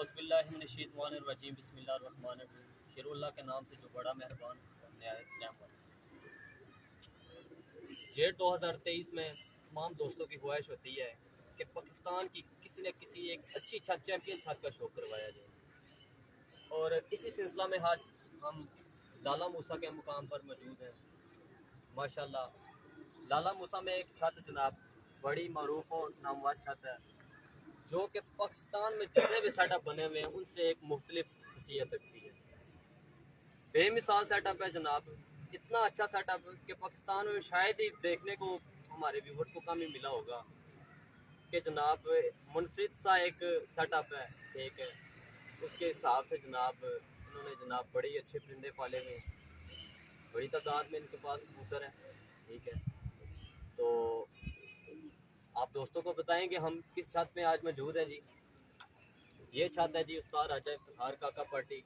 औज़ुबिल्लाहिमिनश्शैतानिर्रजीम बिस्मिल्लाहिर्रहमानिर्रहीम। शेर अल्लाह के नाम से जो बड़ा मेहरबान नहायत रहमत। जेठ 2023 में तमाम दोस्तों की ख्वाहिश होती है कि पाकिस्तान की किसी न किसी एक अच्छी छत चैम्पियन छत का शो करवाया जाए, और इसी सिलसिला में आज हम लाला मूसा के मुकाम पर मौजूद हैं। माशाल्लाह लाला मूसा में एक छत जनाब बड़ी मरूफ और नामवर छत है, जो कि पाकिस्तान में जितने भी सेटअप बने हुए हैं उनसे एक मुख्तलिफ हैसियत रखती है। बेमिसाल सेटअप है जनाब, इतना अच्छा सेटअप कि पाकिस्तान में शायद ही देखने को हमारे व्यूवर्स को कम ही मिला होगा कि जनाब मुनफरिद सा एक सेटअप है। ठीक है, उसके हिसाब से जनाब उन्होंने जनाब बड़े अच्छे परिंदे पाले हुए हैं, बड़ी तादाद में इनके पास कबूतर है। ठीक है, तो आप दोस्तों को बताएं कि हम किस छत में आज मौजूद हैं जी। ये छत है जी उस्ताद राजा इफ्तिखार काका पार्टी,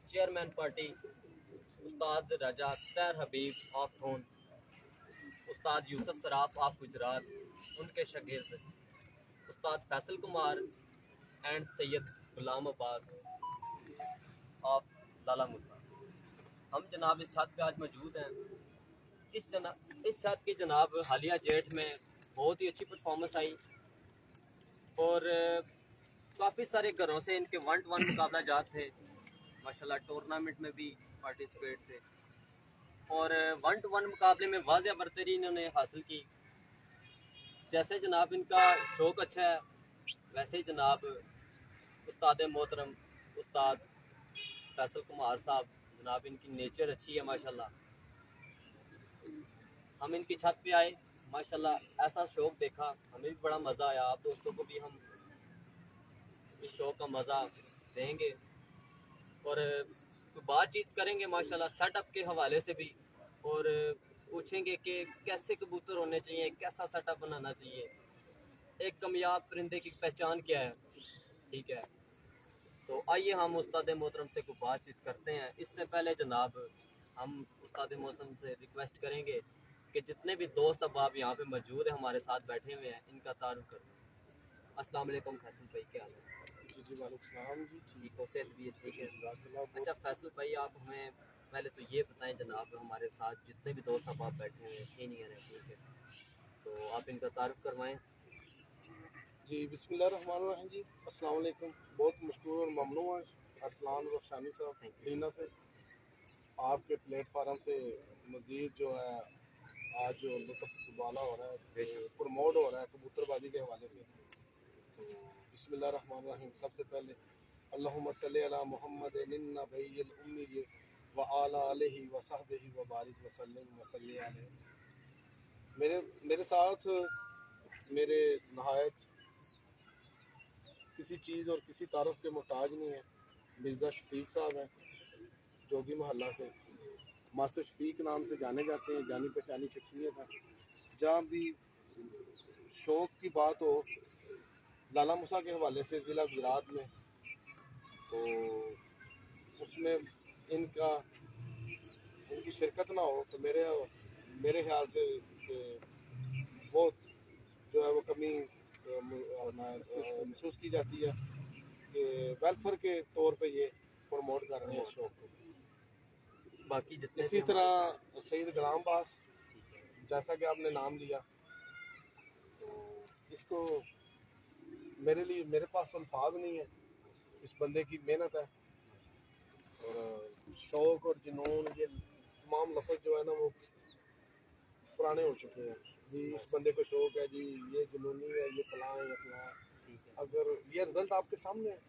चेयरमैन पार्टी उस्ताद राजा तैर हबीब ऑफ थोन, उस्ताद यूसुफ सराफ ऑफ गुजरात, उनके शागिर्द उस्ताद फैसल कुमार एंड सैयद गुलाम अब्बास ऑफ लाला मूसा। हम जनाब इस छत पे आज मौजूद हैं। इस छत की जनाब हालिया जेठ में बहुत ही अच्छी परफॉर्मेंस आई, और काफ़ी सारे घरों से इनके 1-1 मुकाबला जात थे। माशाल्लाह टूर्नामेंट में भी पार्टिसिपेट थे, और 1-1 मुकाबले में वाज़िया बरतरी इन्होंने हासिल की। जैसे जनाब इनका शौक़ अच्छा है, वैसे ही जनाब उस्ताद मोहतरम उस्ताद फैसल कुमार साहब जनाब इनकी नेचर अच्छी है माशाल्लाह। हम इनकी छत पे आए, माशाल्लाह ऐसा शौक़ देखा, हमें भी बड़ा मज़ा आया। आप दोस्तों को भी हम इस शौक़ का मज़ा देंगे और बातचीत करेंगे माशाल्लाह सेटअप के हवाले से भी, और पूछेंगे कि कैसे कबूतर होने चाहिए, कैसा सेटअप बनाना चाहिए, एक कामयाब परिंदे की पहचान क्या है। ठीक है, तो आइए हम उस्ताद मोहतरम से कोई बातचीत करते हैं। इससे पहले जनाब हम उस्ताद मोहतरम से रिक्वेस्ट करेंगे कि जितने भी दोस्त अब आप यहाँ पे मौजूद हैं हमारे साथ बैठे हुए हैं, इनका तारुफ कर दें। अस्सलाम वालेकुम फैसल भाई, क्या हाल है? जी वालेकुम सलाम जी, ठीक हो, सेहत भी है? ठीक है। अच्छा फैसल भाई, आप हमें पहले तो ये बताएं जनाब, हमारे साथ जितने भी दोस्त अब आप बैठे हुए हैं सीनियर हैं, ठीक है, तो आप इनका तारुफ करवाएं। जी बिस्मिल्लाहिर्रहमानिर्रहीम जी, अस्सलाम वालेकुम। बहुत मशकूर और ममनून है अरसलान रशानी साहब लीना से, आपके प्लेटफार्म से मज़ीद जो है आज जो लुत्फ़ वाला हो रहा है, प्रमोट हो रहा है कबूतरबाजी के हवाले से। तो बिस्मिल्लाहिर्रहमानिर्रहीम, सबसे पहले अल्लाहुम्मा सल्ली अला मुहम्मदिन नबिय्यिल उम्मी व अला आलिहि व सहबिहि व बारिक व सल्लिम व सल्ली अलैहि। मेरे साथ मेरे नहायत किसी चीज़ और किसी तारफ़ के मोहताज नहीं है मिर्ज़ा शफीक साहब हैं, जोगी महल्ला से। मास्टर शफीक नाम से जाने जाते हैं, जानी पहचानी शख्सियत है। जहाँ भी शौक़ की बात हो लाला मूसा के हवाले से ज़िला गुजरात में, तो उसमें इनकी शिरकत ना हो तो मेरे ख्याल से बहुत जो है वो कमी महसूस की जाती है कि वेलफेयर के तौर पे ये प्रमोट कर रहे हैं इस शो को। बाकी जितने इसी तरह सईद गुलाम अब्बास, जैसा कि आपने नाम लिया, तो इसको मेरे पास तो अल्फाज नहीं है। इस बंदे की मेहनत है और शौक और जुनून, ये तमाम लफ्ज़ जो है ना वो पुराने हो चुके हैं जी। इस बंदे को शौक है जी, ये जुनूनी है, ये फलां है, ये फलां। अगर ये रिजल्ट आपके सामने है,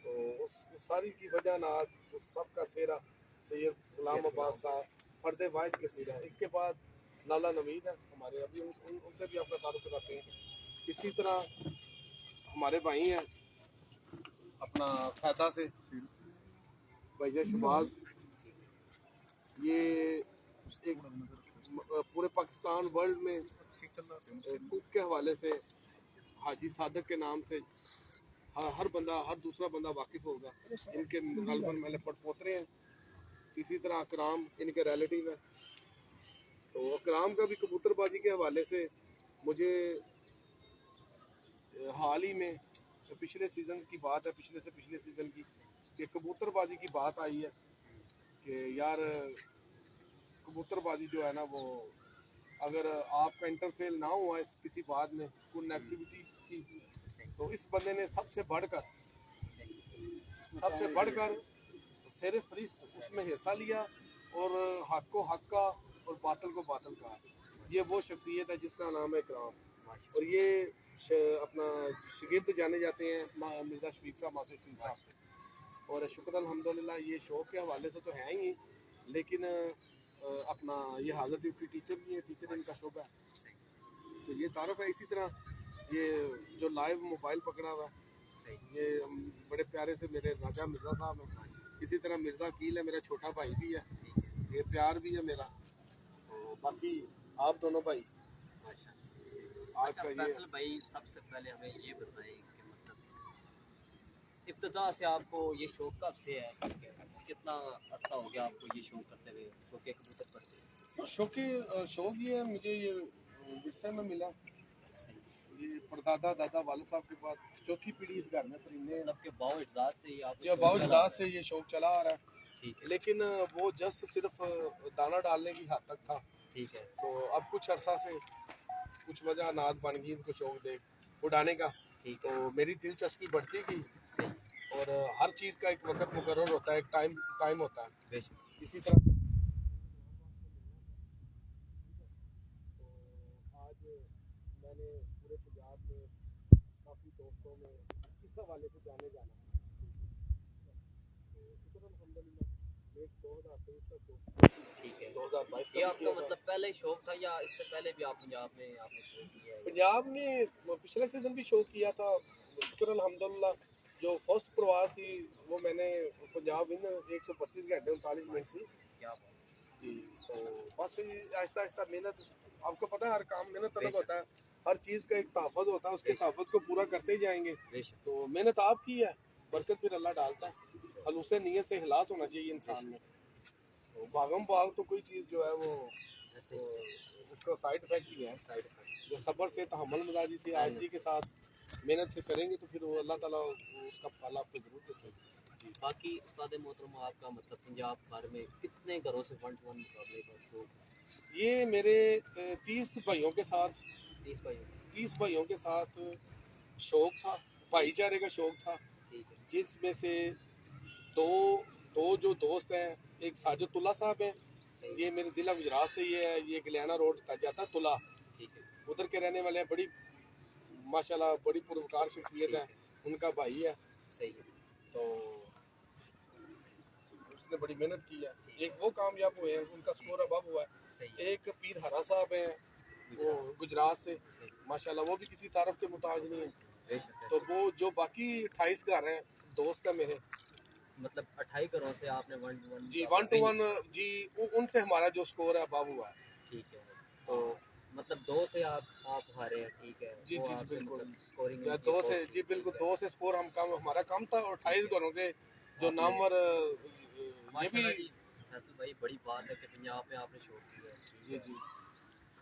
तो उस सारी की वजह ना उस सब का सेहरा सैयद गुलाम अब्बास साहब फर्द वाहिद के सेहरा है। इसके बाद लाला नवीद है हमारे, अभी उनसे भी आपका तारुफ कराते हैं। इसी तरह हमारे भाई हैं अपना फैदा से भैया शुबाज, ये एक पूरे पाकिस्तान वर्ल्ड में कुक के हवाले से हाजी सादक के नाम से हर दूसरा बंदा वाकिफ़ होगा। इनके गलबन मेले पड़पोतरे हैं। इसी तरह अकराम इनके रिलेटिव है। तो अकराम का भी कबूतरबाजी के हवाले से मुझे हाल ही में पिछले सीजन की बात है, पिछले से पिछले सीजन की, कि कबूतरबाजी की बात आई है कि यार कबूतरबाजी जो है ना वो अगर आपका इंटरफेल ना हुआ इस किसी बात में, कोई नेगेटिविटी थी, तो इस बंदे ने सबसे बढ़कर सिर्फ उसमें हिस्सा लिया और हक को हक का और बातिल को बातिल कहा। ये वो शख्सियत है जिसका नाम है इकराम। और ये अपना शागिर्द जाने जाते हैं मिर्ज़ा शफीक साहब, मास्टर शफीक साहब। और शुक्र अल्हम्दुलिल्लाह ये शौक़ के हवाले से तो है ही, लेकिन अपना ये हाज़िर ड्यूटी टीचर भी है, टीचर इनका शौक़ है, तो ये तारुफ है। इसी तरह ये जो लाइव मोबाइल पकड़ा हुआ है, ये बड़े प्यारे से मेरे राजा मिर्ज़ा साहब हैं। इसी तरह मिर्ज़ा अकील है, मेरा छोटा भाई भी है, ये प्यार भी है मेरा। तो बाकी आप दोनों भाई आज का ये फैसल भाई, सबसे पहले हमें ये बताएं कि मतलब इब्तदा से आपको ये शौक कब से है, कितना अर्सा हो गया आपको ये शौक करते हुए, तो क्या कबूतर पढ़ते? शौक ये है, मुझे ये विरसे में मिला। ये परदादा दादा वालिद साहब के पास चौथी पीढ़ी इस घर में परिंदे हैं। मतलब के बाव इजदाद से ही आप ये बाव इजदाद से ये शौक चला आ रहा है, ठीक है, लेकिन वो जस्ट सिर्फ दाना डालने की हद तक था। ठीक है। तो अब कुछ अरसा से कुछ वजह नाद बन गई इनको शौक दे उड़ाने का, ठीक तो है, मेरी दिलचस्पी बढ़ती गई। सही, और हर चीज़ का एक वक्त मुकर्रर होता है, एक टाइम होता है। बेशक। इसी तरह तो आज मैंने पूरे पंजाब में काफ़ी दोस्तों में इस हवाले से जाने जाना, तो शुक्र अल्हम्दुलिल्लाह एक 2023 का शौक, ठीक है। 2022 ये का आपका मतलब पहले ही शौक था या इससे पहले भी आप पंजाब में आपने शौक किया है? पंजाब में पिछले सीजन भी शौक किया था। शुक्र अल्हम्दुलिल्लाह जो फर्स्ट प्रवास थी वो मैंने पंजाब इन 132 घंटे 39 मिनट थी क्या बात जी। तो बस आहिस्ता आहिस्ता मेहनत, आपको पता है हर काम मेहनत तलब बेशक। होता है, हर चीज़ का एक तहफ़्फ़ुज़ होता है, उसके बेशक। तहफ़्फ़ुज़ को पूरा करते ही जाएंगे। बेशक, तो मेहनत आपकी है, बरकत फिर अल्लाह डालता है। खलूस नीयत से इखलास होना चाहिए इंसान में। तो भागम भाग तो कोई चीज़ जो है वो ऐसे उसका साइड इफेक्ट ही है। Side effect. जो सब्र से तहम्मुल मजाजी से आजिज़ी के साथ मेहनत से करेंगे तो फिर वो अल्लाह ताला उसका फल आपको जरूर देखेगा। बाकी उस्ताद मोहतरम, आपका मतलब पंजाब भर में कितने घरों से 1-to-1 मुकाबले का शौक है? ये मेरे 30 भाइयों के साथ 30 भाई? 30 भाइयों के साथ शौक था, भाईचारे का शौक था, ठीक है, जिसमें से दो दो जो दोस्त हैं, एक साजिदुल्लाह साहब हैं, सही, ये मेरे ज़िला गुजरात से ही है, ये गलियाना रोड तक जाता है तुला, ठीक है, उधर के रहने वाले हैं। बड़ी माशाल्लाह बड़ी पुरवकार शख्सियत है, उनका भाई है, सही है, तो उसने बड़ी मेहनत की है। एक वो कामयाब हुए हैं, उनका स्कोर अब हुआ है। सही है, एक पीर हरा साहब हैं, वो गुजरात से, सही, माशाल्लाह वो भी किसी तारफ के मुताज नहीं है। बेशक। तो वो जो बाकी 28 घर हैं दोस्त हैं मेरे मतलब 28 घरों से आपने 1-to-1 जी, मुकाबला 1-to-1 जी, उनसे हमारा जो स्कोर है अब हुआ है। ठीक है, तो मतलब 2 से आप हारे हैं, ठीक है, जी वो जी जी आपसे बिल्कुल, मतलब स्कोरिंग या दो से जी बिल्कुल, 2 से स्कोर हम कम, हमारा कम था। और 28 घरों से जो नामवर ये भी माशाल्लाह जी। फैसल भाई, बड़ी बात है कि पंजाब में आपने शौक किया है, जी जी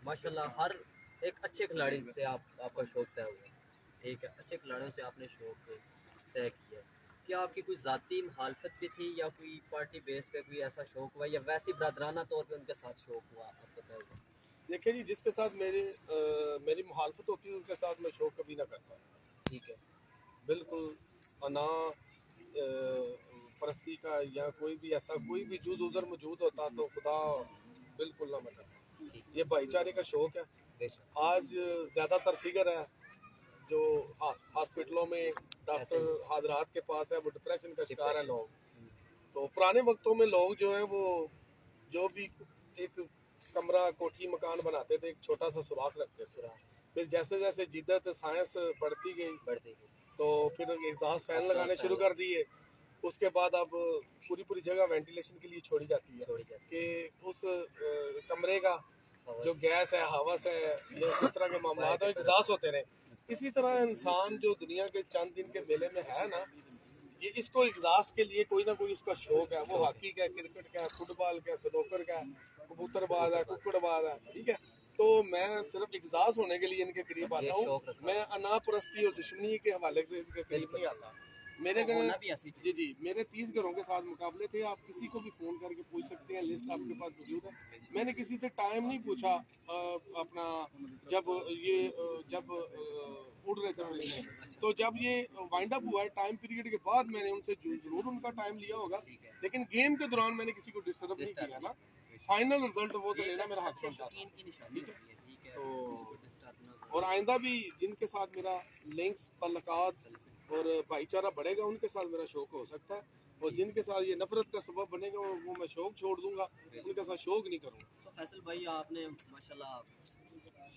माशाल्लाह। हर एक अच्छे खिलाड़ी से आपका शौक तय हुआ, ठीक है, अच्छे खिलाड़ियों से आपने शौक तय किया। क्या आपकी कोई ज़ाती मुखालफत भी थी या कोई पार्टी बेस पे कोई ऐसा शौक हुआ या वैसे बरादराना तौर पे उनके साथ शौक हुआ आपका तय हुआ? देखिए जी, जिसके साथ मेरी मुखालफत होती है उसके साथ मैं शौक कभी ना करता, ठीक है, बिल्कुल। अना परस्ती का या कोई भी ऐसा कोई भी जुज उज़र मौजूद होता तो खुदा बिल्कुल ना मैं करता। ठीक, ये भाईचारे का शौक है। बेशक, आज ज़्यादातर फिगर है जो हॉस्पिटलों में डॉक्टर हाजरात के पास है, वो डिप्रेशन का शिकार है लोग। तो पुराने वक्तों में लोग जो है वो जो भी एक कमरा कोठी मकान बनाते थे, एक छोटा सा सुराख रखते थे। फिर जैसे जैसे जिद्दत साइंस बढ़ती गई तो फिर एग्जॉस्ट फैन लगाने शुरू कर दिए। उसके बाद अब पूरी जगह वेंटिलेशन के लिए छोड़ी जाती है कि उस कमरे का जो गैस है, हवस है, या इस तरह के मामला तो एग्जॉस्ट होते रहे। इसी तरह इंसान जो दुनिया के चंद दिन के मेले में है ना, ये इसको एग्जॉस्ट के लिए कोई ना कोई उसका शौक है। वो हॉकी का, क्रिकेट का, फुटबॉल का, स्नूकर का, कबूतरबाज है, कुक्कड़बाज है, ठीक है। تو میں صرف اعزاز ہونے کے لیے ان کے قریب یہ آتا ہوں. شوق رکھتا میں انا پرستی اور دشمنی کے حوالے سے ان کے قریب نہیں آتا. میرے ہوں. گھر ہونا بھی ایسی چیز جی میرے 30 گھروں کے ساتھ مقابلے تھے. آپ کسی کو بھی فون کر کے پوچھ سکتے ہیں, لسٹ آپ کے پاس موجود ہے. میں نے کسی سے ٹائم نہیں پوچھا اپنا جب اڑ رہے تھے پرندے, تو جب یہ وائنڈ اپ ہوا ہے ٹائم پیریڈ کے بعد میں نے ان سے ضرور ان کا ٹائم لیا ہوگا, ٹھیک ہے. لیکن گیم کے دوران میں نے کسی کو ڈسٹرب نہیں کیا نا. فائنل رزلٹ وہ تو لینا میرا حق بنتا تھا. کی نشانی ہوتی ہے. ٹھیک ہے. تو ڈسٹرب نہ کرو. اور آئندہ بھی جن کے ساتھ میرا لنکس تعلقات اور بھائی چارہ بڑھے گا ان کے ساتھ میرا شوق ہو سکتا ہے, اور جن کے ساتھ یہ نفرت کا سبب بنے گا وہ میں شوق چھوڑ دوں گا, ان کے ساتھ شوق نہیں کروں گا. تو فیصل بھائی آپ نے ماشاءاللہ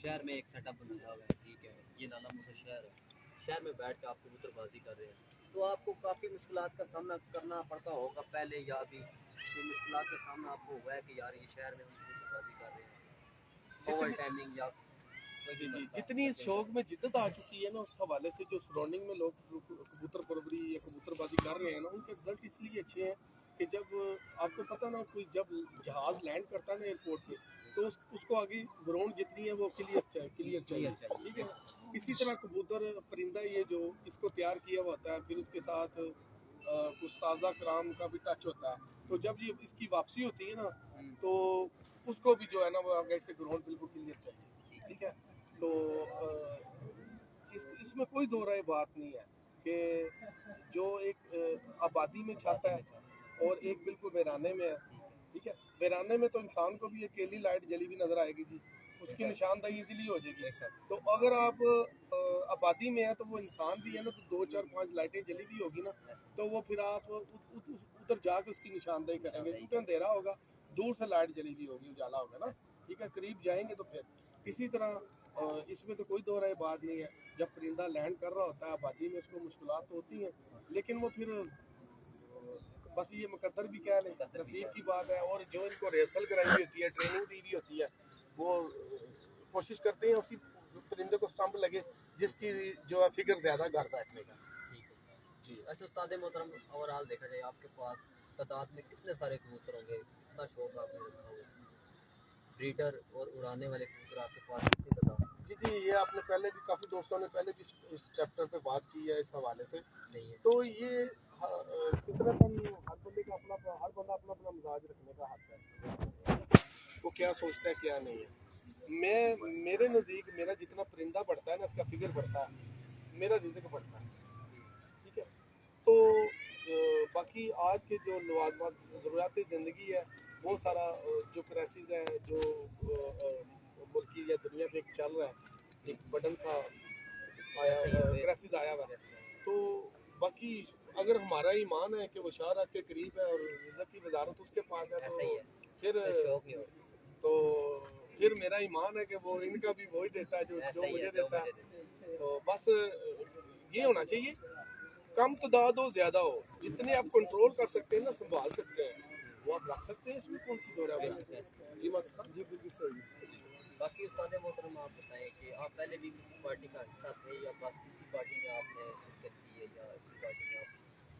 شہر میں ایک سیٹ اپ بنایا ہوا ہے. ٹھیک ہے. یہ نالا موسا شہر ہے. شہر میں بیٹھ کے آپ کبوتر بازی کر رہے ہیں, تو آپ کو کافی مشکلات کا سامنا کرنا پڑتا ہوگا پہلے یا ابھی. کوئی مشکلات کا سامنا آپ کو ہوا ہے کہ یار یہ شہر میں ہم کبوتر بازی کر رہے ہیں, اوور ٹائمنگ یا جی جتنی اس شوق میں جدت آ چکی ہے نا, اس حوالے سے جو سراؤنڈنگ میں لوگ کبوتر پروری یا کبوتر بازی کر رہے ہیں نا, ان کے رزلٹ اس لیے اچھے ہیں کہ جب آپ کو پتہ نا کوئی جب جہاز لینڈ کرتا ہے نا ایئرپورٹ پہ, تو اس کو آگے گراؤنڈ جتنی ہے وہ کلیئر چاہیے. ٹھیک ہے. اسی طرح کبوتر پرندہ یہ جو اس کو تیار کیا ہوا ہوتا ہے, پھر اس کے ساتھ کچھ تازہ کرام کا بھی ٹچ ہوتا ہے. تو جب یہ اس کی واپسی ہوتی ہے نا, تو اس کو بھی جو ہے نا وہ آگے سے گراؤنڈ بالکل کلیئر چاہیے. ٹھیک ہے. تو اس میں کوئی دو رائے بات نہیں ہے کہ جو ایک آبادی میں چھاتا ہے اور ایک بالکل ویرانے میں ہے. ٹھیک ہے. ویرانے میں تو انسان کو بھی اکیلی لائٹ جلی ہوئی نظر آئے گی جی, اس کی نشاندہی ایزیلی ہو جائے گی. تو اگر آپ آبادی میں ہیں تو وہ انسان بھی ہے نا, تو 2 4 5 لائٹیں جلی ہوئی ہوگی نا, تو وہ پھر آپ ادھر جا کے اس کی نشاندہی کریں گے, کیونکہ اندھیرا ہوگا, دور سے لائٹ جلی ہوئی ہوگی, اجالا ہوگا نا. ٹھیک ہے. قریب جائیں گے تو پھر اسی طرح اس میں تو کوئی دو رائے بات نہیں ہے. جب پرندہ لینڈ کر رہا ہوتا ہے آبادی میں, اس کو مشکلات تو ہوتی ہیں, لیکن وہ پھر بس یہ مقدر بھی کہہ لیں, نصیب کی بات ہے. اور جو ان کو ریہرسل کرائی ہوئی ہوتی ہے, ٹریننگ دی ہوئی ہوتی ہے, وہ کوشش کرتے ہیں اسی پرندے کو اسٹمپ لگے جس کی جو ہے فگر زیادہ گھر بیٹھنے کا. ٹھیک ہے جی. ایسے استاد محترم اوورال دیکھا جائے آپ کے پاس تعداد میں کتنے سارے کبوتر ہوں گے, کتنا شوق آپ نے رکھا ہوا, بریڈر اور اڑانے والے کبوتر آپ کے پاس کتنی تعداد؟ جی یہ آپ نے پہلے بھی کافی دوستوں نے پہلے بھی اس چیپٹر پہ بات کی ہے اس حوالے سے. صحیح ہے. تو یہ فطرتاً ہر بندے کا ہر بندہ اپنا اپنا مزاج رکھنے کا حق ہے, وہ کیا سوچتا ہے کیا نہیں ہے. میرے نزدیک میرا جتنا پرندہ بڑھتا ہے نا, اس کا فگر بڑھتا ہے, میرا رزق بڑھتا ہے. ٹھیک ہے. تو باقی آج کے جو لوازمات ضروریات زندگی ہے, بہت سارا جو کرائسس ہے, جو ملکی یا دنیا پہ ایک چل رہا ہے, ایک بٹن سا کرائسس آیا ہوا ہے. تو باقی اگر ہمارا ایمان ہے کہ وہ شاہ کے قریب ہے اور رزق کی وزارت اس کے پاس ہے, تو پھر میرا ایمان ہے کہ وہ ان کا بھی وہی دیتا ہے جو مجھے دیتا ہے. تو بس یہ ہونا چاہیے, کم تعداد ہو زیادہ ہو, جتنے آپ کنٹرول کر سکتے ہیں نا, سنبھال سکتے ہیں, وہ آپ رکھ سکتے ہیں. اس میں کون سی دو رائے ہے؟ جی بالکل صحیح. باقی استاد محترم آپ بتائیں کہ آپ پہلے بھی کسی پارٹی کا حصہ تھے یا بس اسی پارٹی میں آپ نے شرکت کی ہے, یا اسی پارٹی میں آپ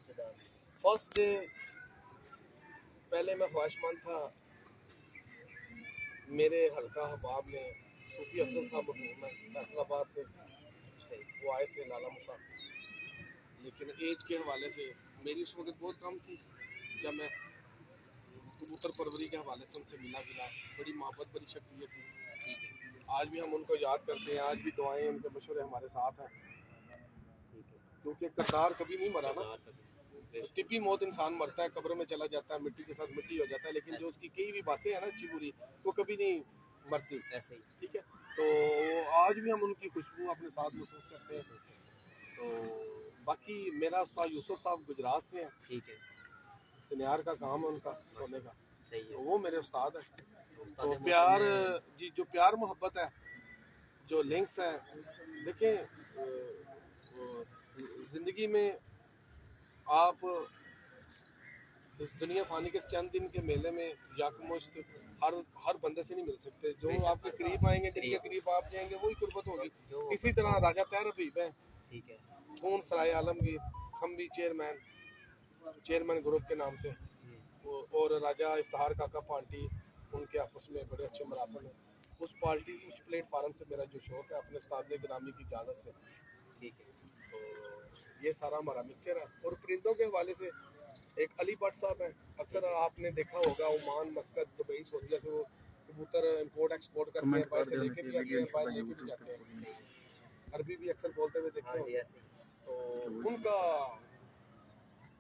ابتدا میں؟ فرسٹ ڈے پہلے میں خواہش مند تھا, میرے حلقہ حباب میں صوفی افضل صاحب مرحوم ہیں فیصل آباد سے, وہ آئے تھے لالا موسیٰ, لیکن ایج کے حوالے سے میری اس وقت بہت کم تھی. جب میں کبوتر پروری کے حوالے سے ان سے ملا, بڑی محبت بڑی شخصیت تھی. آج بھی ہم ان کو یاد کرتے ہیں, آج بھی دعائیں ان کے مشورے ہمارے ساتھ ہیں, کیونکہ کردار کبھی نہیں مرا نا. طبی موت انسان مرتا ہے, قبر میں چلا جاتا ہے, مٹی کے ساتھ مٹی ہو جاتا ہے, لیکن جو اس کی کئی بھی باتیں ہیں نا اچھی بری, وہ کبھی نہیں مرتی. ایسے ہی. ٹھیک ہے. تو آج بھی ہم ان کی خوشبو اپنے ساتھ محسوس کرتے ہیں. تو باقی میرا استاد یوسف صاحب گجرات سے ہیں. ٹھیک ہے. سنیار کا کام ہے ان کا سونے کا. صحیح ہے. تو وہ میرے استاد ہیں. تو پیار, جی جو پیار محبت ہے, جو لنکس ہیں, دیکھیں زندگی میں آپ اس دنیا فانی کے چند دن کے میلے میں یکمشت ہر بندے سے نہیں مل سکتے. جو آپ کے قریب آئیں گے, جن کے قریب آپ جائیں گے, وہی قربت ہوگی. اسی طرح راجہ طاہر حبیب ہیں, ٹھیک ہے, تھون سرائے عالمگیر کھمبی چیئرمین گروپ کے نام سے, اور راجہ افتخار کاکا پانٹی, ان کے آپس میں بڑے اچھے مراسم ہیں. उस पार्टी उस प्लेटफार्म से मेरा जो शौक है अपने उस्ताद ग्रामी की इजाज़त से, ठीक है। तो ये सारा हमारा मिक्सचर है। और परिंदों के हवाले से एक अली भट्ट साहब हैं, अक्सर आपने देखा होगा ओमान, मस्कत, दुबई, सऊदीया से वो कबूतर इंपोर्ट एक्सपोर्ट करते हैं, बाहर से लेके भी आते हैं, बाहर लेके भी जाते हैं, अरबी भी अक्सर बोलते हुए देखे हाँ जी, होंगे। ऐसे ही। तो उनका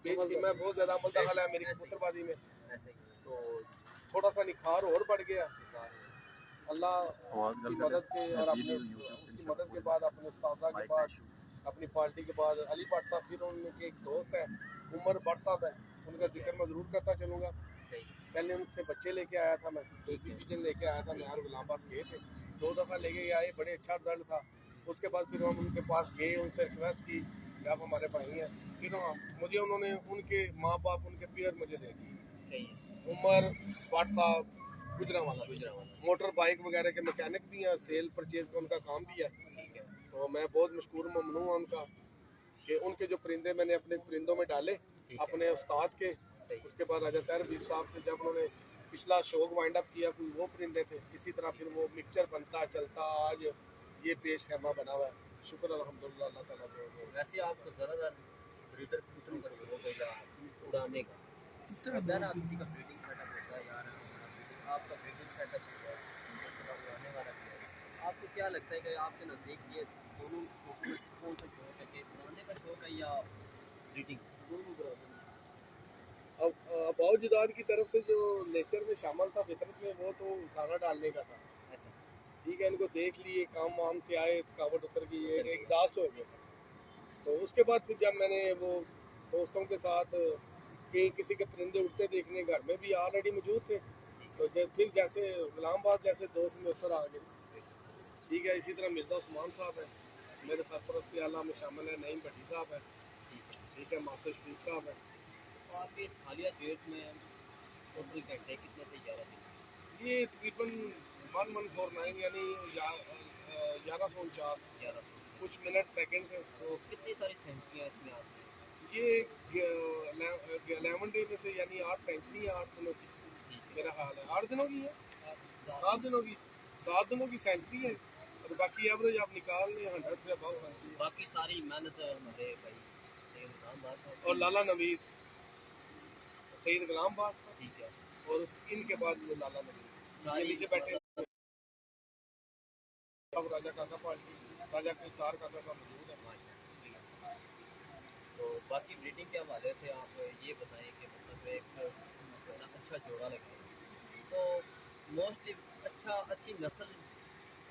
पेश की मैं बहुत ज़्यादा अमल दखल है मेरी कबूतरबाजी में, ऐसे ही। तो थोड़ा सा निखार और बढ़ गया अल्लाह की मदद के, और अपने उसकी मदद के बाद अपने उस्तादा के बाद अपनी पार्टी के बाद अली भट्ट साहब, फिर उनके एक दोस्त है उमर भट्ट साहब है, उनका जिक्र मैं ज़रूर करता चलूँगा। सही। पहले उनसे बच्चे लेके आया था मैं, बेबी पिजन लेके आया था, मैं और गुलाम पास गए थे, 2 दफ़ा लेके आए, बड़े अच्छा रिजल्ट था। उसके बाद फिर हम उनके पास गए, उनसे रिक्वेस्ट की कि आप हमारे भाई हैं, फिर मुझे उन्होंने उनके माँ बाप उनके पियर मुझे दे दिए, सही है। उमर भट्ट साहब गुजरावाला गुजरावाला। मोटर बाइक वगैरह के मैकेनिक भी हैं, सेल परचेज का उनका काम भी है। ठीक है। तो मैं बहुत मशकूर ममनू हूँ उनका कि उनके जो परिंदे मैंने अपने परिंदों में डाले ठीक है। अपने उस्ताद के। सही। उसके बाद राजा तहरबीर साहब से जब उन्होंने पिछला शौक वाइंड अप किया, कोई वो परिंदे थे, इसी तरह फिर वो मिक्सचर बनता चलता आज ये पेश खैमा बना हुआ है। शुक्र अल्हम्दुलिल्लाह अल्लाह ताला को। वैसे आपको ज़्यादातर ब्रीडर कबूतरों का शौक है या उड़ाने का? होता है ना, किसी का ब्रीडिंग सेटअप होता है यार, आपका ब्रीडिंग सेटअप होता है, दूसरा उड़ाने वाला भी है। आपको क्या लगता है कि आपके नज़दीक ये दोनों शौकों में से कौन सा शौक है, कि उड़ाने का शौक है या ब्रीडिंग? दोनों बराबर हैं। अब बाउजदाद की तरफ से जो नेचर में शामिल था फितरत में, वो तो खाना डालने का था। ऐसा। ठीक है, इनको देख लिए, काम वाम से आए, थकावट उतर गई, उतर एक गई। दास हो गया। तो उसके बाद फिर जब मैंने वो दोस्तों के साथ कहीं किसी के परिंदे उड़ते देखने, घर में भी ऑलरेडी मौजूद थे, तो फिर जैसे गुलामबाज जैसे दोस्त में असर आ गए। ठीक है, इसी तरह मिर्जा उस्मान साहब है, मेरे सरपरस्त आला में शामिल है, नईम भट्टी साहब है, ठीक है, मास्टर शफीक साहब है। तो आपके इस हालिया डेट में टोटल घंटे कितने थे? 11 दिन। ये तकरीबन 1149 यानी 1149 11। कुछ मिनट सेकंड थे। तो कितनी सारी सेंचुरियाँ इसमें आपकी? ये 11 डे में से यानी 8 सेंचुरी है 8 दिनों की, ठीक है। मेरा हाल है 8 दिनों की है, आप 7 दिनों की, 7 दिनों की सेंचुरी है, और बाकी एवरेज आप निकाल लें 100 से अबव सेंचुरी है। बाकी सारी मेहनत हमारे भाई सैयद गुलाम बास साहब और की। लाला नवीद सईद गुलाम बास था, ठीक है। और इनके बाद ये लाला नवीद, ये सारी नीचे बैठे अब राजा काका पार्टी, राजा के चार काका का मौजूद है। माशाल्लाह। तो बाकी ब्रीडिंग के हवाले से आप ये बताएं कि मतलब एक जो है ना अच्छा जोड़ा लगे, तो मोस्टली अच्छी नस्ल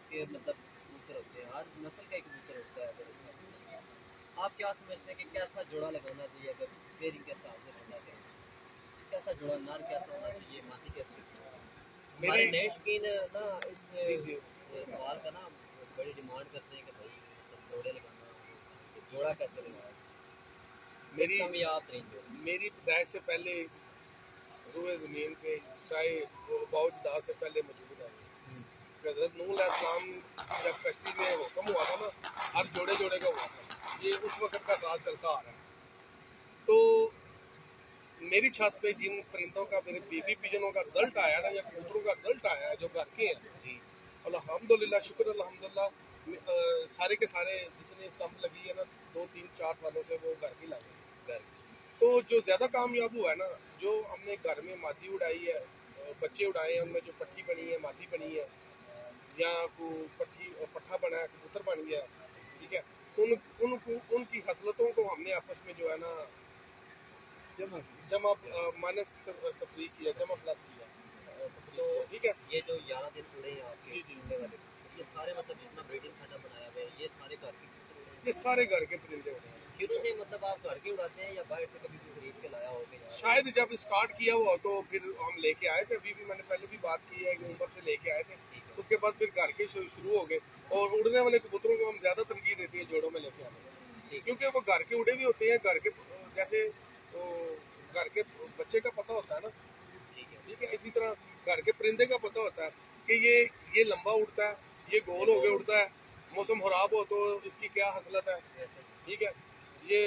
के मतलब कबूतर होते हैं, हर नस्ल का एक कबूतर होता है। अगर उसका आप क्या समझते हैं कि कैसा जोड़ा लगाना चाहिए, अगर पेयरिंग के हिसाब से रहना चाहिए, कैसा जोड़ा, नर कैसा होना चाहिए, मादी कैसी होती है? हमारे मेरे नए शौकीन ना इस जी जी सवाल का ना बड़ी डिमांड करते हैं कि भाई मतलब जोड़े लगाना, तो जोड़ा कैसे लगाया, मेरी कामयाब रेंज हो। मेरी पैदाइश से पहले रूए ज़मीन पे शाही बहुत दास से पहले मौजूद है। हज़रत नूह अलैहिस्सलाम जब कश्ती में हुक्म हुआ था ना, हर जोड़े जोड़े का हुआ था, ये उस वक्त का साथ चलता आ रहा है। तो मेरी छत पे जिन परिंदों का, मेरे बेबी पिजनों का रिजल्ट आया ना, या कबूतरों का रिजल्ट आया है जो घर के हैं, जी। अल्हम्दुलिल्लाह, शुक्र अल्हम्दुलिल्लाह, सारे के सारे जितने स्टम्प लगी है ना 2-3-4 सालों से, वो घर की लगे घर की। तो जो ज़्यादा कामयाब हुआ है ना, जो हमने घर में मादी उड़ाई है, बच्चे उड़ाए हैं, उनमें जो पट्टी बनी है, मादी बनी है, या को पट्टी पट्ठा बना है, कबूतर बन गया, ठीक है, उनकी हसलतों को हमने आपस में जो है ना जमा माइनस तफरीक किया, जमा प्लस किया, तो ठीक है। ये जो 11 दिन उड़े हैं आपके जी जी, उड़ने वाले, ये सारे मतलब जितना ब्रीडिंग सेटअप बनाया हुआ है, ये सारे घर के कबूतर उड़े ये हैं? सारे घर के परिंदे होते हैं। शुरू से मतलब आप घर के उड़ाते हैं या बाहर से कभी भी खरीद के लाया होगा यार? शायद जब स्टार्ट किया हुआ तो फिर हम लेके आए थे, अभी भी मैंने पहले भी बात की है कि ऊपर से लेके आए थे, ठीक है। उसके बाद फिर घर के शुरू हो गए, और उड़ने वाले कबूतरों को हम ज़्यादा तरजीह देते हैं जोड़ों में लेके आने में, ठीक है। क्योंकि वो घर के उड़े भी होते हैं, घर के जैसे तो घर के बच्चे का पता होता है ना, ठीक है। ठीक है, इसी तरह घर के परिंदे का पता होता है कि ये लंबा उड़ता है, ये गोल हो के उड़ता है, मौसम खराब हो तो इसकी क्या हसलत है, ऐसे ही। ठीक है, ये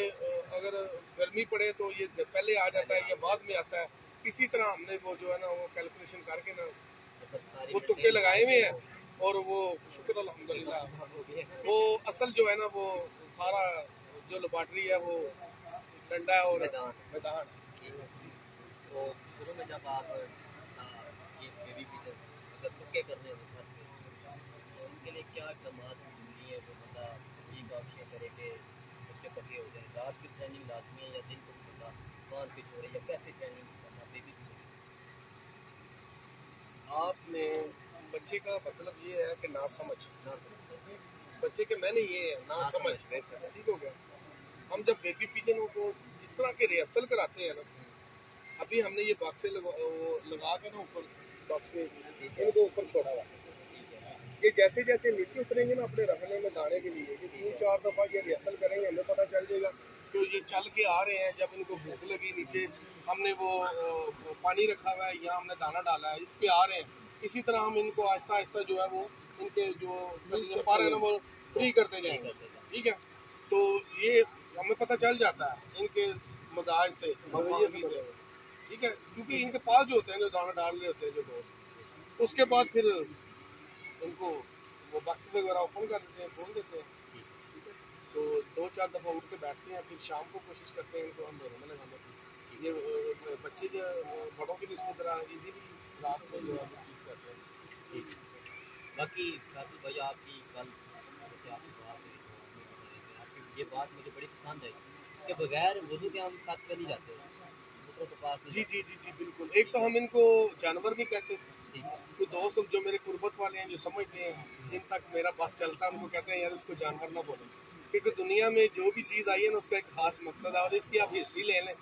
अगर गर्मी पड़े तो ये पहले आ जाता है या बाद में आता है। इसी तरह हमने वो जो है ना वो कैलकुलेशन करके ना मतलब सारी वो तुक्के डिटेल लगाए हुए हैं, اور وہ شکر الحمدللہ وہ اصل جو ہے نا وہ سارا جو لیبارٹری ہے وہ ڈنڈا ہے اور میدان. تو شروع میں جب آپ یہ بیبی پیجن اگر پکے کرنے ہوں گھر پہ تو ان کے لیے کیا اقدامات ضروری ہے جو بندہ یہ کوشش کرے کہ بچے پکے ہو جائیں؟ رات کی ٹریننگ لازمی ہے یا دن کو بھی بندہ باندھ کے چھوڑے یا کیسے ٹریننگ کرنا بیبی پیجن؟ آپ نے بچے کا مطلب یہ ہے کہ نہ سمجھ نہ سمجھتے بچے کے میں نے یہ ہے نہ سمجھ ٹھیک ہو گیا. ہم جب بیبی پیجنوں کو جس طرح کے ریہرسل کراتے ہیں نا ابھی ہم نے یہ باکسیں لگا کے نا اوپر باکسیں ان کو اوپر چھوڑا ہوا یہ جیسے جیسے نیچے اتریں گے نا اپنے رکھنے میں دانے کے لیے یہ 3-4 دفعہ یہ ریہرسل کریں گے ہمیں پتہ چل جائے گا کہ یہ چل کے آ رہے ہیں. جب ان کو بھوک لگی نیچے ہم نے وہ پانی رکھا ہوا ہے یا ہم نے دانہ ڈالا ہے اس پہ آ رہے ہیں اسی طرح ہم ان کو آہستہ آہستہ جو ہے وہ ان کے جو پار ہے نا وہ فری کرتے جائیں گے. ٹھیک ہے تو یہ ہمیں پتہ چل جاتا ہے ان کے مزاج سے ٹھیک ہے کیونکہ ان کے پاس جو ہوتے ہیں جو دانہ ڈال رہے ہوتے ہیں جو دوست اس کے بعد پھر ان کو وہ باکس وغیرہ اوپن کر دیتے ہیں کھول دیتے ہیں. تو 2-4 دفعہ اٹھ کے بیٹھتے ہیں پھر شام کو کوشش کرتے ہیں ان کو ہم گھروں میں لگانے کی. یہ بچے جو بڑوں کی نسبت طرح ایزیلی رات میں جو ہے وہ سیکھ کرتے ہیں. باقی فیصل بھائی آپ کی کل جیسے آپ کی بات ہوئی تو آپ نے بتایا کہ آپ کی یہ بات مجھے بڑی پسند ہے کہ بغیر وضو کے ہم ساتھ پہ نہیں جاتے دوسروں کے پاس نہیں جی جاتے. بالکل. ایک تو ہم ان کو جانور نہیں کہتے ٹھیک ہے کوئی دوست جو میرے قربت والے ہیں جو سمجھتے ہیں جن تک میرا بس چلتا ہے ان کو کہتے ہیں یار اس کو جانور نہ بولیں کیونکہ دنیا میں جو بھی چیز آئی ہے نا اس کا ایک خاص مقصد ہے اور اس کی آپ ہسٹری لے لیں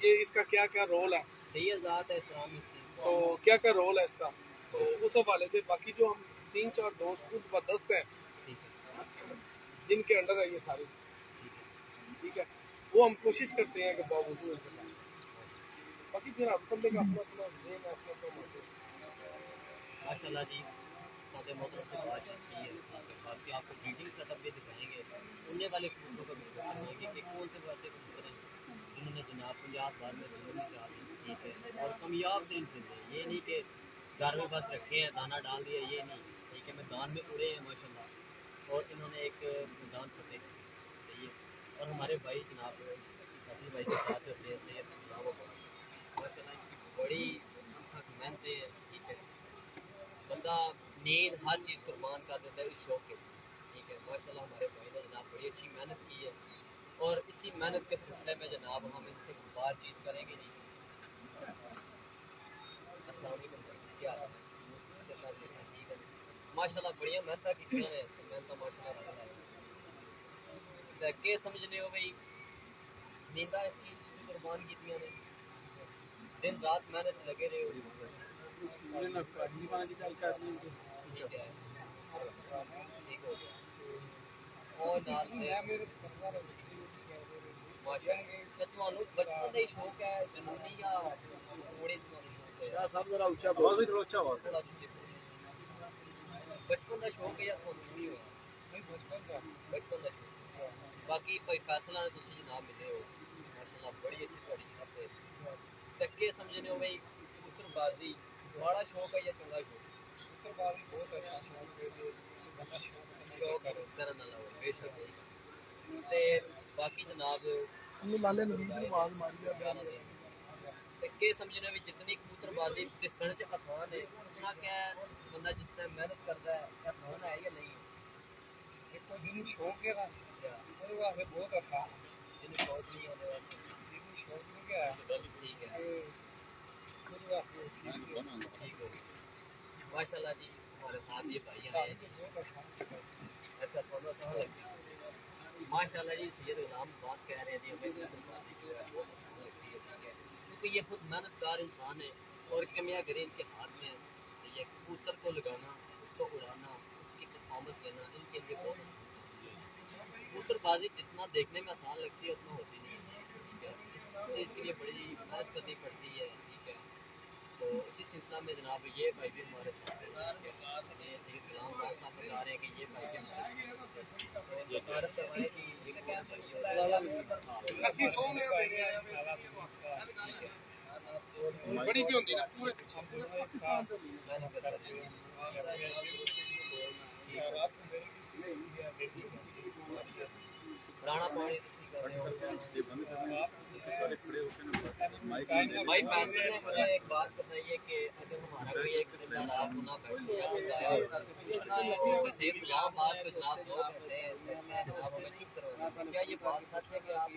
یہ اس کا کیا کیا رول ہے صحیح ذات ہے احترام اس چیز کو تو کیا کیا رول ہے اس کا تو اس حوالے سے باقی جو ہم 3-4 دوست خود بدست ہیں ٹھیک ہے جن کے انڈر ہے یہ ساری ٹھیک ہے وہ ہم کوشش کرتے ہیں کہ باوجود ان کے پاس باقی پھر ہم بندے کا اپنا اپنا ذہن ہے اپنا اپنا موضوع ماشاء اللہ جی ساتھ محترم سے بات چیت کی ہے باقی آپ کو بریڈنگ سیٹ اپ بھی دکھائیں گے اننے والے کبوتروں کا بھی دکھائیں گے کہ کون سے ویسے کبوتر ہیں جنہوں نے جناب پنجاب بھر میں دونوں بھی چار دی ٹھیک ہے اور کامیاب ترین پرندے ہیں یہ نہیں کہ گھر میں بس رکھے ہیں دانہ ڈال دیا یہ نہیں ٹھیک ہے میدان میں اڑے ہیں ماشاء اللہ اور انہوں نے ایک میدان فتح کیا صحیح ہے اور ہمارے بھائی جناب فیصل بھائی کے ساتھ ہوتے ہیں سید اسلام آباد ماشاء اللہ ان کی بڑی انتھک محنتیں ہیں ٹھیک ہے بندہ نیند ہر چیز قربان کر دیتا ہے اس شوق کے لیے ٹھیک ہے ماشاء اللہ ہمارے بھائی نے جناب بڑی اچھی محنت کی ہے اور اسی محنت کے سلسلے میں جناب ہم ان سے بات چیت کریں گے جی. السلام علیکم سر کیا حال ہے ٹھیک ہے ماشاء اللہ بڑھیا محنت کی محنت ماشاء اللہ رکھتا ہے کہ سمجھنے ہو بھائی نیندہ اس چیز کی قربان کی نے دن رات محنت لگے رہے ہو ٹھیک ہے ٹھیک ہو گیا اور ਤੁਹਾਨੂੰ ਬਚਪਨ ਦਾ ਹੀ ਸ਼ੌਕ ਹੈ ਜਨੂਨੀ ਜਾਂ ਥੋੜੀ ਤੁਹਾਨੂੰ ਸ਼ੌਕ ਹੈ ਸਭ ਦਾ ਉੱਚਾ ਬਹੁਤ ਵੀ ਉੱਚਾ ਬਹੁਤ ਬਚਪਨ ਦਾ ਸ਼ੌਕ ਹੈ ਜਾਂ ਤੁਹਾਨੂੰ ਨਹੀਂ ਹੋਇਆ ਨਹੀਂ ਬਚਪਨ ਦਾ ਸ਼ੌਕ ਬਾਕੀ ਭਾਈ ਫੈਸਲਾ ਨੇ ਤੁਸੀਂ ਜਨਾਬ ਮਿਲੇ ਹੋ ਮਾਸ਼ਾਅੱਲਾ ਬੜੀ ਅੱਛੀ ਤੁਹਾਡੀ ਛੱਤ ਹੈ ਤੱਕੇ ਸਮਝਨੇ ਹੋ ਬਈ ਕਬੂਤਰਬਾਜ਼ੀ ਬੜਾ ਸ਼ੌਕ ਹੈ ਜਾਂ ਚੰਗਾ ਸ਼ੌਕ ਕਬੂਤਰਬਾਜ਼ੀ ਬਹੁਤ ਅੱਛਾ ਸ਼ੌਕ ਹੈ ਬੰਦਾ ਸ਼ੌਕ ਕਰਨ ਵਾਲਾ ਹੋਵੇ ਬੇਸ਼ੱਕ ਤੇ ਬਾਕੀ ਜਨਾਬ ਲਾਲੇ ਨਵੀਂ ਦੀ ਆਵਾਜ਼ ਮਾਰੀ ਆ کہ سمجھنے میں جتنی کبوتر بازی دسن چ آسان ہے اتنا کیا بندہ جس طرح محنت کرتا ہے آسان ہے یا نہیں دیکھو جن شوق ہے نا وہ واسطے بہت آسان ہے جن شوق نہیں ہے جن شوق نہیں کیا ہے ٹھیک ہے ٹھیک ہو ماشاء اللہ جی ہمارے ساتھ یہ بھائی آئے ہیں بہت آسان اچھا تھوڑا آسان لگتا ہے ماشاء اللہ جی سید غلام عباس کہہ رہے تھے ہمیں کبوتربازی جو ہے بہت پسند لگتی ہے ٹھیک ہے کیونکہ یہ خود محنت کار انسان ہے اور کمیاں گریں ان کے ہاتھ میں یہ کبوتر کو لگانا اس کو اڑانا اس کی پرفارمنس لینا ان کے لیے بہت آسان ہے کبوتر بازی جتنا دیکھنے میں آسان لگتی ہے اتنا ہوتی نہیں ہے ٹھیک ہے اس چیز کے لیے بڑی محنت کرنی پڑتی ہے ٹھیک ہے تو اسی سلسلہ میں جناب یہ بھائی بھی ہمارے ساتھ ہیں سید غلام عباس صاحب بتا رہے ہیں کہ یہ بھائی بھی ہمارے بڑی بھی ہوتی ہے نا پورے رانا پانی بھائی فیصل نے مجھے ایک بات بتائیے کہ اگر ہمارا کوئی ایک رشتہ دار آپ کو نہ بیٹھے یا صرف جہاں پاس کو جناب لوگ ہوتے ہیں جناب ہمیں چپ کروانا کیا یہ بات سچ ہے کہ آپ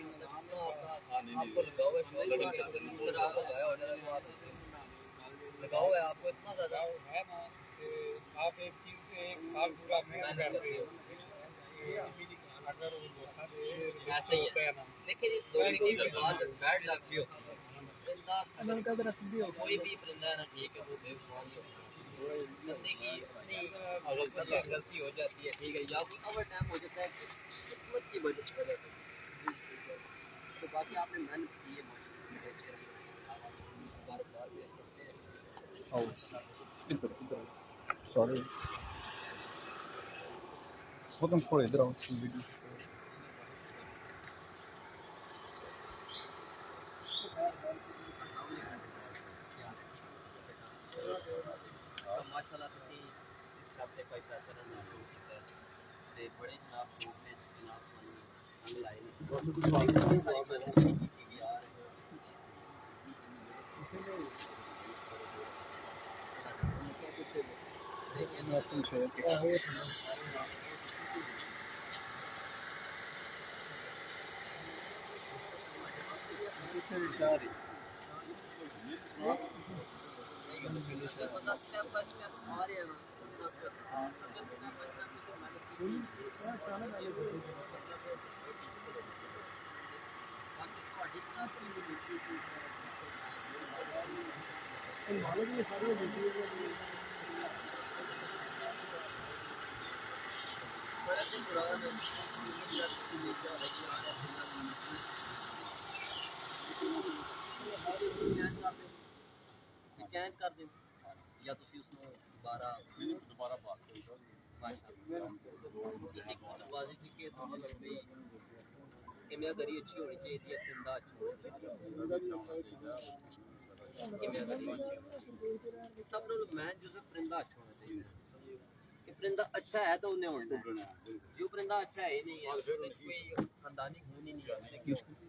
آپ کو لگاؤ ہے شوق ہے کہ اگر آپ کو لگایا ہو جائے تو آپ لگاؤ ہے آپ کو اتنا زیادہ ہے نا کہ آپ ایک چیز پہ ایک سال پورا محنت کرتے ہو اگر وہ دھوکہ دے ایسے ہی ہے دیکھیں جی دو کی بات بیڈ لگ بھی ہوتی ہے پرندہ کوئی بھی پرندہ ہے نا ٹھیک ہے وہ بے وفا نہیں ہوتا بندے کی اپنی غلطی ہو جاتی ہے ٹھیک ہے یا کوئی اوور ٹائم ہو جاتا ہے قسمت کی وجہ سے تو باقی آپ نے محنت کی ہے سوری تم تھوڑے ادھر آؤ ویڈیو ماشاءاللہ تسی اس شبد کا فیصلہ نہ شروع کیتا ہے تے بڑے جناب شوق نے جناب رنگ لائے نے ساری محنت کی یار بندہ سٹیپ بائی سٹیپ آ رہا ہے نا اگر سٹیپ بائی سٹیپ کی محنت کی باقی تہاڈی جناب کی بڑے دن دوران چینج کر دیں یا تسی اس کو دوبارہ بات کرو کسی کو بازی چ کے سمجھ لگتی کیمیا گری اچھی ہونی چاہیے پرندہ اچھا کیمیا گری سب لوگ میں جو ہے پرندہ اچھا ہونا چاہیے کہ پرندہ اچھا ہے تو انہیں اڑنا ہے جو پرندہ اچھا ہے ہی نہیں ہے کوئی خاندانی خون ہی نہیں ہے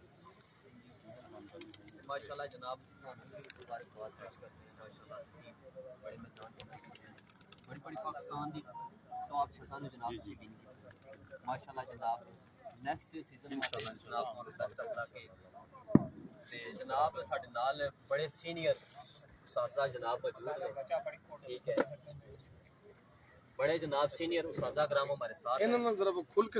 ماشاءاللہ جناب مبارکباد پیش کرتے ہیں ماشاءاللہ بڑے میدان بڑی بڑی پاکستان دی ٹاپ چھٹاں جناب سی بھی ماشاءاللہ جناب نیکسٹ سیزن ماشاءاللہ جناب کو بیسٹ آف لک تے جناب ساڈے نال بڑے سینئر اساتذہ جناب موجود ہیں ٹھیک ہے بڑے جناب سینئر اساتذہ کرام ہمارے ساتھ ہیں ذرا کھل کے